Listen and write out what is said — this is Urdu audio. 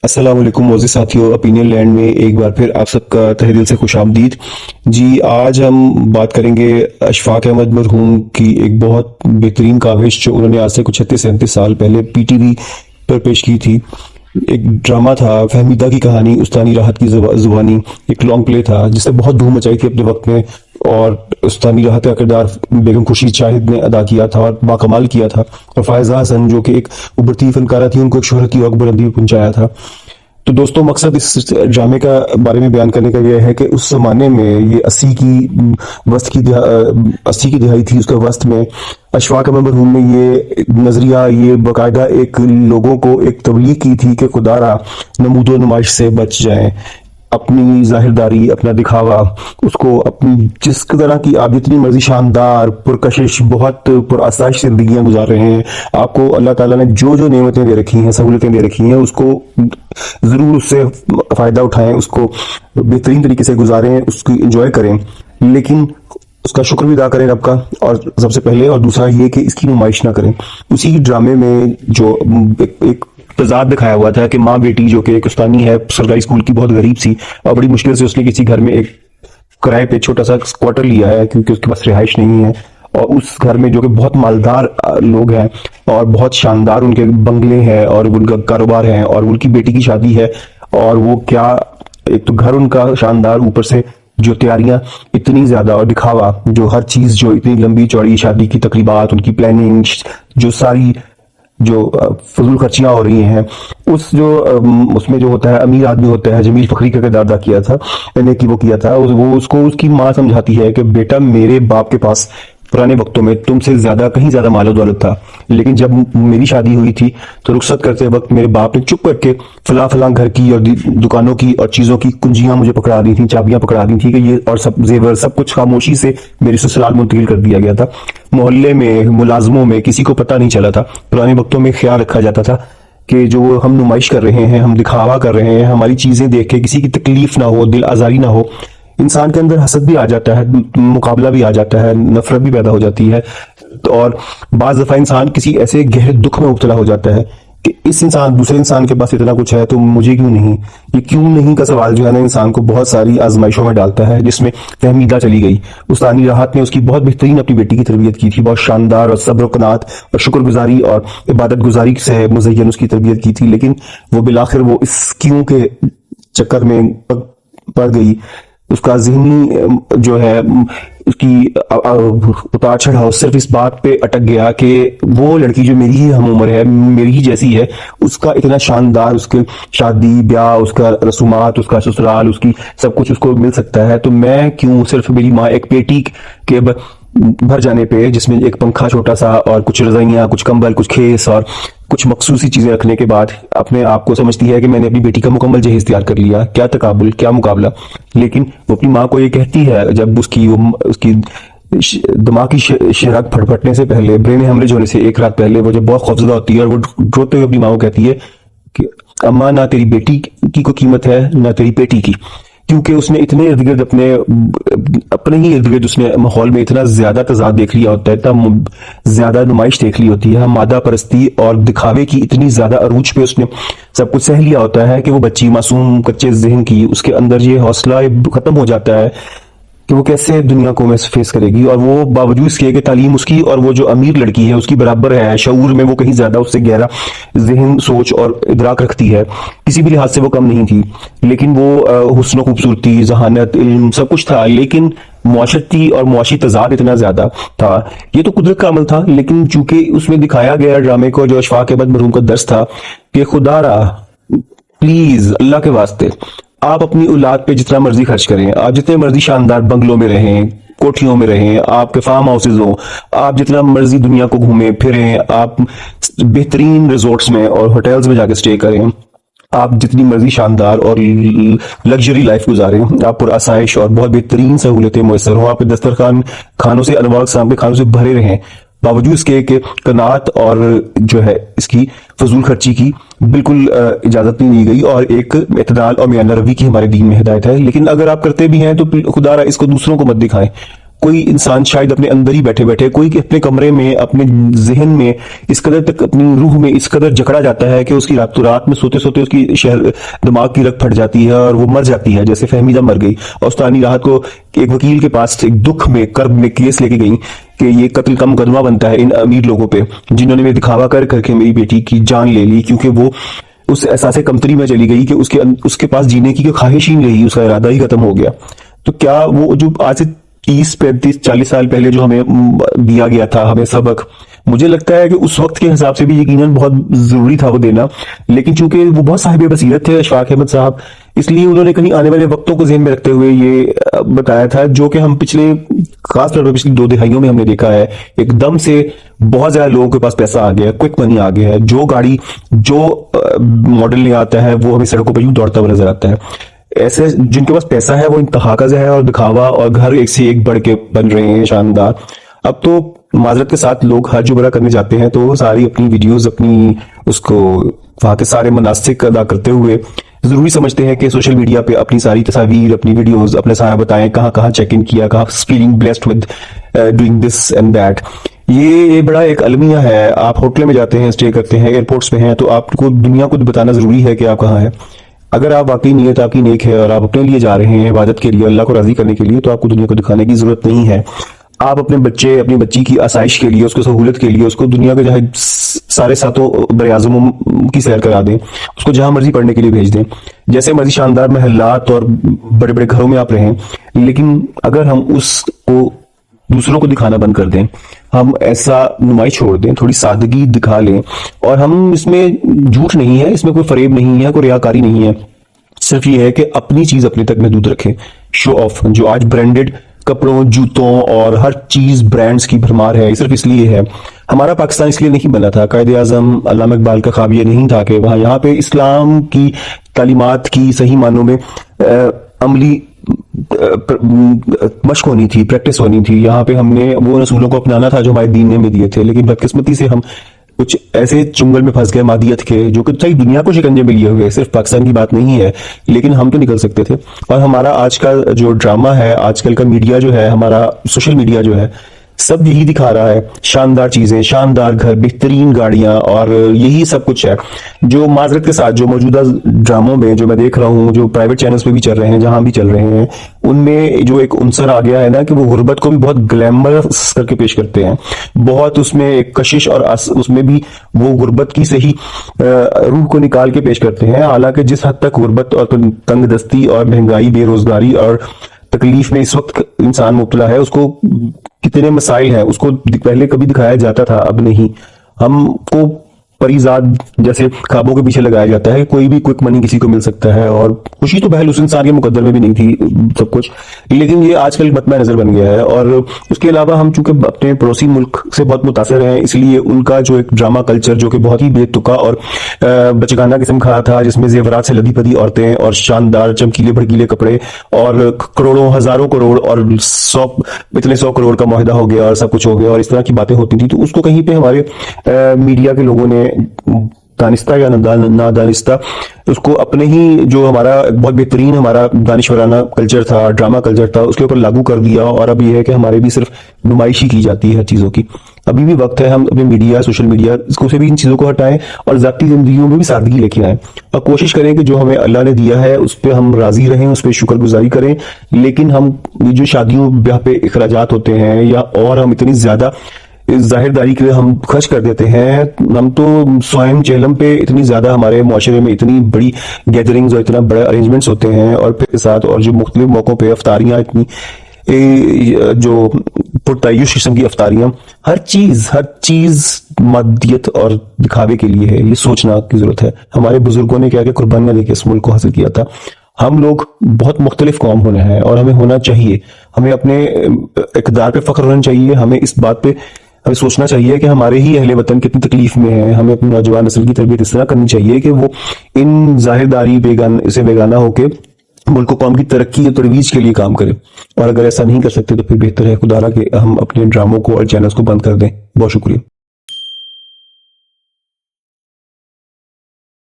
السلام علیکم معزز ساتھیوں، اپینین لینڈ میں ایک بار پھر آپ سب کا تہہ دل سے خوش آمدید جی۔ آج ہم بات کریں گے اشفاق احمد مرحوم کی ایک بہت بہترین کاوش جو انہوں نے آج سے کچھ 36-37 سال پہلے پی ٹی وی پر پیش کی تھی۔ ایک ڈرامہ تھا فہمیدہ کی کہانی استانی راحت کی زبانی، ایک لانگ پلے تھا جس نے بہت دھوم مچائی تھی اپنے وقت میں، اور استانی راحت کا کردار بیگم خورشید شاہد نے ادا کیا تھا اور باکمال کیا تھا، اور فائزہ حسن جو کہ ایک ابھرتی فنکارہ تھی ان کو ایک شہرت کی بلندی پہنچایا تھا۔ تو دوستوں، مقصد اس ڈرامے کا بارے میں بیان کرنے کا یہ ہے کہ اس زمانے میں یہ 80 کی دہائی تھی، اس کے وسط میں اشفاق احمد مرحوم نے یہ نظریہ، یہ باقاعدہ ایک لوگوں کو ایک تبلیغ کی تھی کہ خدا را نمود و نمائش سے بچ جائیں، اپنی ظاہرداری، اپنا دکھاوا، اس کو اپنی جس طرح کی آپ جتنی مرضی شاندار پرکشش بہت پرآسائش زندگیاں گزار رہے ہیں، آپ کو اللہ تعالیٰ نے جو جو نعمتیں دے رکھی ہیں، سہولتیں دے رکھی ہیں، اس کو ضرور اس سے فائدہ اٹھائیں، اس کو بہترین طریقے سے گزاریں، اس کی انجوائے کریں، لیکن اس کا شکر بھی ادا کریں رب کا، اور سب سے پہلے، اور دوسرا یہ کہ اس کی نمائش نہ کریں۔ اسی ڈرامے میں جو ایک تضاد دکھایا ہوا تھا کہ ماں بیٹی جو کہ ایک استانی ہے، سرکاری اسکول کی، بہت غریب سی، اور بڑی مشکل سے اس نے کسی گھر میں ایک کرائے پہ چھوٹا سا کوارٹر لیا ہے کیونکہ اس کے پاس رہائش نہیں ہے، اور اس گھر میں جو کہ بہت مالدار لوگ ہیں اور بہت شاندار ان کے بنگلے ہیں اور ان کا کاروبار ہے، اور ان کی بیٹی کی شادی ہے، اور وہ کیا، ایک تو گھر ان کا شاندار، اوپر سے جو تیاریاں اتنی زیادہ اور دکھاوا، جو ہر چیز جو اتنی لمبی چوڑی، شادی کی تقریبات، ان کی پلاننگ، جو ساری جو فضول خرچیاں ہو رہی ہیں، اس میں جو ہوتا ہے امیر آدمی ہوتا ہے، جمیل فخری کا کردار ادا کیا تھا، وہ کیا تھا، وہ اس کو اس کی ماں سمجھاتی ہے کہ بیٹا میرے باپ کے پاس پرانے وقتوں میں تم سے زیادہ، کہیں زیادہ مال و دولت تھا، لیکن جب میری شادی ہوئی تھی تو رخصت کرتے وقت میرے باپ نے چپ کر کے فلاں فلاں گھر کی اور دکانوں کی اور چیزوں کی کنجیاں مجھے پکڑا دی تھیں، چابیاں پکڑا دی تھیں کہ یہ، اور سب زیور سب کچھ خاموشی سے میرے سسرال منتقل کر دیا گیا تھا۔ محلے میں، ملازموں میں کسی کو پتہ نہیں چلا تھا۔ پرانے وقتوں میں خیال رکھا جاتا تھا کہ جو ہم نمائش کر رہے ہیں، ہم دکھاوا کر رہے ہیں، ہماری چیزیں دیکھ کے کسی کی تکلیف نہ ہو، دل آزاری نہ ہو، انسان کے اندر حسد بھی آ جاتا ہے، مقابلہ بھی آ جاتا ہے، نفرت بھی پیدا ہو جاتی ہے، اور بعض دفعہ انسان کسی ایسے گہرے دکھ میں مبتلا ہو جاتا ہے کہ دوسرے انسان کے پاس اتنا کچھ ہے تو مجھے کیوں نہیں، یہ کیوں نہیں کا سوال جو ہے نا انسان کو بہت ساری آزمائشوں میں ڈالتا ہے، جس میں فہمیدہ چلی گئی۔ استانی راحت نے اس کی بہت بہترین اپنی بیٹی کی تربیت کی تھی، بہت شاندار، اور صبر و قناعت اور شکر گزاری اور عبادت گزاری سے مزین اس کی تربیت کی تھی، لیکن وہ بالآخر وہ اس کیوں کے چکر میں پڑ گئی، اس کا ذہنی جو ہے اس کی اتار چڑھاؤ صرف اس بات پہ اٹک گیا کہ وہ لڑکی جو میری ہی ہم عمر ہے، میری ہی جیسی ہے، اس کا اتنا شاندار، اس کے شادی بیاہ، اس کا رسومات، اس کا سسرال، اس کی سب کچھ اس کو مل سکتا ہے، تو میں کیوں صرف میری ماں ایک پیٹی کے بھر جانے پہ، جس میں ایک پنکھا چھوٹا سا اور کچھ رضائیاں، کچھ کمبل، کچھ کھیس اور کچھ مخصوصی چیزیں رکھنے کے بعد اپنے آپ کو سمجھتی ہے کہ میں نے اپنی بیٹی کا مکمل جہیز تیار کر لیا، کیا تقابل، کیا مقابلہ۔ لیکن وہ اپنی ماں کو یہ کہتی ہے جب اس کی دماغ کی شرک پھٹنے سے پہلے، برین ہیمریج ہونے سے ایک رات پہلے، وہ جب بہت خوفزدہ ہوتی ہے اور وہ روتے ہوئے اپنی ماں کو کہتی ہے کہ اماں، نہ تیری بیٹی کی کوئی قیمت ہے، نہ تیری بیٹی کی، کیونکہ اس نے اتنے ارد گرد اپنے ہی ارد گرد اس نے ماحول میں اتنا زیادہ تضاد دیکھ لیا ہوتا ہے، اتنا زیادہ نمائش دیکھ لی ہوتی ہے، مادہ پرستی اور دکھاوے کی اتنی زیادہ عروج پہ اس نے سب کچھ سہ لیا ہوتا ہے کہ وہ بچی معصوم کچے ذہن کی، اس کے اندر یہ حوصلہ ختم ہو جاتا ہے کہ وہ کیسے دنیا کو فیس کرے گی، اور وہ باوجود اس کے کہ تعلیم اس کی اور وہ جو امیر لڑکی ہے اس کی برابر ہے، شعور میں وہ کہیں زیادہ اس سے گہرا ذہن، سوچ اور ادراک رکھتی ہے، کسی بھی لحاظ سے وہ کم نہیں تھی، لیکن وہ حسن و خوبصورتی، ذہانت، علم سب کچھ تھا، لیکن معاشرتی اور معاشی تضاد اتنا زیادہ تھا۔ یہ تو قدرت کا عمل تھا، لیکن چونکہ اس میں دکھایا گیا ڈرامے کو، جو اشفاق احمد مرحوم کا درس تھا کہ خدا را پلیز، اللہ کے واسطے، آپ اپنی اولاد پہ جتنا مرضی خرچ کریں، آپ جتنے مرضی شاندار بنگلوں میں رہیں، کوٹھیوں میں رہیں، آپ کے فارم ہاؤسز ہوں، آپ جتنا مرضی دنیا کو گھومیں پھریں، آپ بہترین ریزورٹس میں اور ہوٹلز میں جا کے سٹے کریں، آپ جتنی مرضی شاندار اور لگژری لائف گزاریں، آپ پر آسائش اور بہت بہترین سہولتیں میسر ہوں، آپ کے دسترخوان کھانوں سے، انواع اقسام کے کھانوں سے بھرے رہیں، باوجود اس کے کہ قناعت اور جو ہے اس کی فضول خرچی کی بالکل اجازت نہیں دی گئی، اور ایک اعتدال اور میانہ روی کی ہمارے دین میں ہدایت ہے۔ لیکن اگر آپ کرتے بھی ہیں تو خدا را اس کو دوسروں کو مت دکھائیں، کوئی انسان شاید اپنے اندر ہی بیٹھے بیٹھے کوئی اپنے کمرے میں اپنے ذہن میں اس قدر تک اپنی روح میں اس قدر جکڑا جاتا ہے کہ اس کی رات میں سوتے سوتے اس کی دماغ کی رگ پھٹ جاتی ہے اور وہ مر جاتی ہے، جیسے فہمیدہ مر گئی اور استانی راحت کو ایک وکیل کے پاس ایک دکھ میں کرب میں کیس لے کے گئی کہ یہ قتل کا مقدمہ بنتا ہے ان امیر لوگوں پہ جنہوں نے دکھاوا کر کے میری بیٹی کی جان لے لی، کیونکہ وہ اس احساس کمتری میں چلی گئی کہ اس کے پاس جینے کی خواہش ہی نہیں رہی، اس کا ارادہ ہی ختم ہو گیا۔ تو کیا وہ جو آج سے 30 35 40 سال پہلے جو ہمیں دیا گیا تھا ہمیں سبق، مجھے لگتا ہے کہ اس وقت کے حساب سے بھی یقیناً بہت ضروری تھا وہ دینا، لیکن چونکہ وہ بہت صاحب بصیرت تھے اشفاق احمد صاحب، اس لیے انہوں نے کہیں آنے والے وقتوں کو ذہن میں رکھتے ہوئے یہ بتایا تھا، جو کہ ہم پچھلے خاص طور پر پچھلی 2 دہائیوں میں ہم نے دیکھا ہے، ایک دم سے بہت زیادہ لوگوں کے پاس پیسہ آ گیا ہے، کوئک منی آ گیا ہے، جو گاڑی جو ماڈل نہیں آتا ہے وہ ہمیں سڑکوں پہ یوں دوڑتا ہوا نظر آتا ہے۔ ایسے جن کے پاس پیسہ ہے وہ انتہا کا ہے اور دکھاوا اور گھر ایک سے ایک بڑھ کے بن رہے ہیں شاندار۔ اب تو معذرت کے ساتھ لوگ حج عمرہ کرنے جاتے ہیں تو وہ ساری اپنی ویڈیوز اپنی اس کو وہاں کے سارے مناسک ادا کرتے ہوئے ضروری سمجھتے ہیں کہ سوشل میڈیا پہ اپنی ساری تصاویر اپنی ویڈیوز اپنے سارا بتائیں، کہاں کہاں چیک ان کیا، کہاں feeling blessed with doing this and that. یہ بڑا ایک المیہ ہے۔ آپ ہوٹل میں جاتے ہیں، اسٹے کرتے ہیں، ایئرپورٹس پہ ہیں، تو آپ کو دنیا کو بتانا ضروری ہے کہ آپ کہاں ہیں۔ اگر آپ واقعی نیت آپ کی نیک ہے اور آپ اپنے لیے جا رہے ہیں عبادت کے لیے، اللہ کو راضی کرنے کے لیے، تو آپ کو دنیا کو دکھانے کی ضرورت نہیں ہے۔ آپ اپنے بچے اپنی بچی کی آسائش کے لیے، اس کو سہولت کے لیے، اس کو دنیا کے جہاں سارے ساتوں بر اعظموں کی سیر کرا دیں، اس کو جہاں مرضی پڑھنے کے لیے بھیج دیں، جیسے مرضی شاندار محلات اور بڑے بڑے گھروں میں آپ رہیں، لیکن اگر ہم اس کو دوسروں کو دکھانا بند کر دیں، ہم ایسا نمائش چھوڑ دیں، تھوڑی سادگی دکھا لیں، اور ہم اس میں جھوٹ نہیں ہے، اس میں کوئی فریب نہیں ہے، کوئی ریاکاری نہیں ہے، صرف یہ ہے کہ اپنی چیز اپنے تک محدود رکھیں۔ شو آف جو آج برانڈڈ کپڑوں، جوتوں اور ہر چیز برانڈز کی بھرمار ہے، صرف اس لیے ہے۔ ہمارا پاکستان اس لیے نہیں بنا تھا، قائد اعظم علامہ اقبال کا خواب یہ نہیں تھا کہ یہاں پہ اسلام کی تعلیمات کی صحیح معنوں میں عملی مشق ہونی تھی، پریکٹس ہونی تھی، یہاں پہ ہم نے وہ اصولوں کو اپنانا تھا جو ہمارے دین نے ہمیں دیے تھے، لیکن بدقسمتی سے ہم کچھ ایسے چنگل میں پھنس گئے مادیت کے، جو کہ صحیح دنیا کو شکنجے میں لیے ہوئے، صرف پاکستان کی بات نہیں ہے، لیکن ہم تو نکل سکتے تھے۔ اور ہمارا آج کا جو ڈرامہ ہے، آج کل کا میڈیا جو ہے، ہمارا سوشل میڈیا جو ہے، سب یہی دکھا رہا ہے، شاندار چیزیں، شاندار گھر، بہترین گاڑیاں، اور یہی سب کچھ ہے جو معذرت کے ساتھ جو موجودہ ڈراموں میں جو میں دیکھ رہا ہوں، جو پرائیویٹ چینلز پہ بھی چل رہے ہیں، جہاں بھی چل رہے ہیں، ان میں جو ایک عنصر آ گیا ہے نا کہ وہ غربت کو بھی بہت گلیمرس کر کے پیش کرتے ہیں، بہت اس میں ایک کشش اور اس میں بھی وہ غربت کی صحیح روح کو نکال کے پیش کرتے ہیں، حالانکہ جس حد تک غربت اور تنگ دستی اور مہنگائی، بے روزگاری اور تکلیف میں اس وقت انسان مبتلا ہے، اس کو کتنے مسائل ہیں، اس کو پہلے کبھی دکھایا جاتا تھا، اب نہیں۔ ہم کو پریزاد جیسے خوابوں کے پیچھے لگایا جاتا ہے، کوئی بھی کوئک منی کسی کو مل سکتا ہے، اور خوشی تو بہل اس انسان کے مقدر میں بھی نہیں تھی سب کچھ، لیکن یہ آج کل مطمع نظر بن گیا ہے۔ اور اس کے علاوہ ہم چونکہ اپنے پڑوسی ملک سے بہت متاثر ہیں، اس لیے ان کا جو ایک ڈرامہ کلچر جو کہ بہت ہی بے تکا اور بچگانہ قسم کا تھا، جس میں زیورات سے لدی پدی عورتیں اور شاندار چمکیلے بھڑکیلے کپڑے اور کروڑوں ہزاروں کروڑ اور 100 کروڑ کا معاہدہ ہو گیا اور سب کچھ ہو گیا اور اس طرح کی باتیں ہوتی تھی، تو اس کو کہیں پہ ہمارے میڈیا کے لوگوں نے دانستہ یا نادانستہ اس کو اپنے ہی جو ہمارا بہت بہترین ہمارا دانشورانہ کلچر تھا، ڈرامہ کلچر تھا، اس کے اوپر لاگو کر دیا، اور اب یہ ہے کہ ہمارے بھی صرف نمائش ہی کی جاتی ہے ہر چیزوں کی۔ ابھی بھی وقت ہے ہم اپنے میڈیا، سوشل میڈیا، اس کو سے بھی ان چیزوں کو ہٹائیں اور ذاتی زندگیوں میں بھی سادگی لے کے آئیں، اور کوشش کریں کہ جو ہمیں اللہ نے دیا ہے اس پہ ہم راضی رہیں، اس پہ شکر گزاری کریں، لیکن ہم یہ جو شادیوں بیاہ پہ اخراجات ہوتے ہیں یا اور ہم اتنی زیادہ ظاہر داری کے لیے ہم خرچ کر دیتے ہیں، ہم تو سوئم چہلم پہ اتنی زیادہ ہمارے معاشرے میں اتنی بڑی گیدرنگز اور اتنا بڑے ارینجمنٹس ہوتے ہیں، اور پھر ساتھ اور جو مختلف موقعوں پہ افطاریاں اتنی جو پرتعیش قسم کی افطاریاں، ہر چیز مادیت اور دکھاوے کے لیے ہے، یہ سوچنا کی ضرورت ہے۔ ہمارے بزرگوں نے کیا کہ قربانیاں دے کے اس ملک کو حاصل کیا تھا۔ ہم لوگ بہت مختلف قوم ہونے ہیں اور ہمیں ہونا چاہیے، ہمیں اپنے اقدار پہ فخر ہونا چاہیے، ہمیں اس بات پہ ہمیں سوچنا چاہیے کہ ہمارے ہی اہل وطن کتنی تکلیف میں ہیں، ہمیں اپنی نوجوان نسل کی تربیت اس طرح کرنی چاہیے کہ وہ ان ظاہر داری سے بیگانہ ہو کے ملک و قوم کی ترقی اور ترویج کے لیے کام کرے، اور اگر ایسا نہیں کر سکتے تو پھر بہتر ہے خدا را کہ ہم اپنے ڈراموں کو اور چینلز کو بند کر دیں۔ بہت شکریہ۔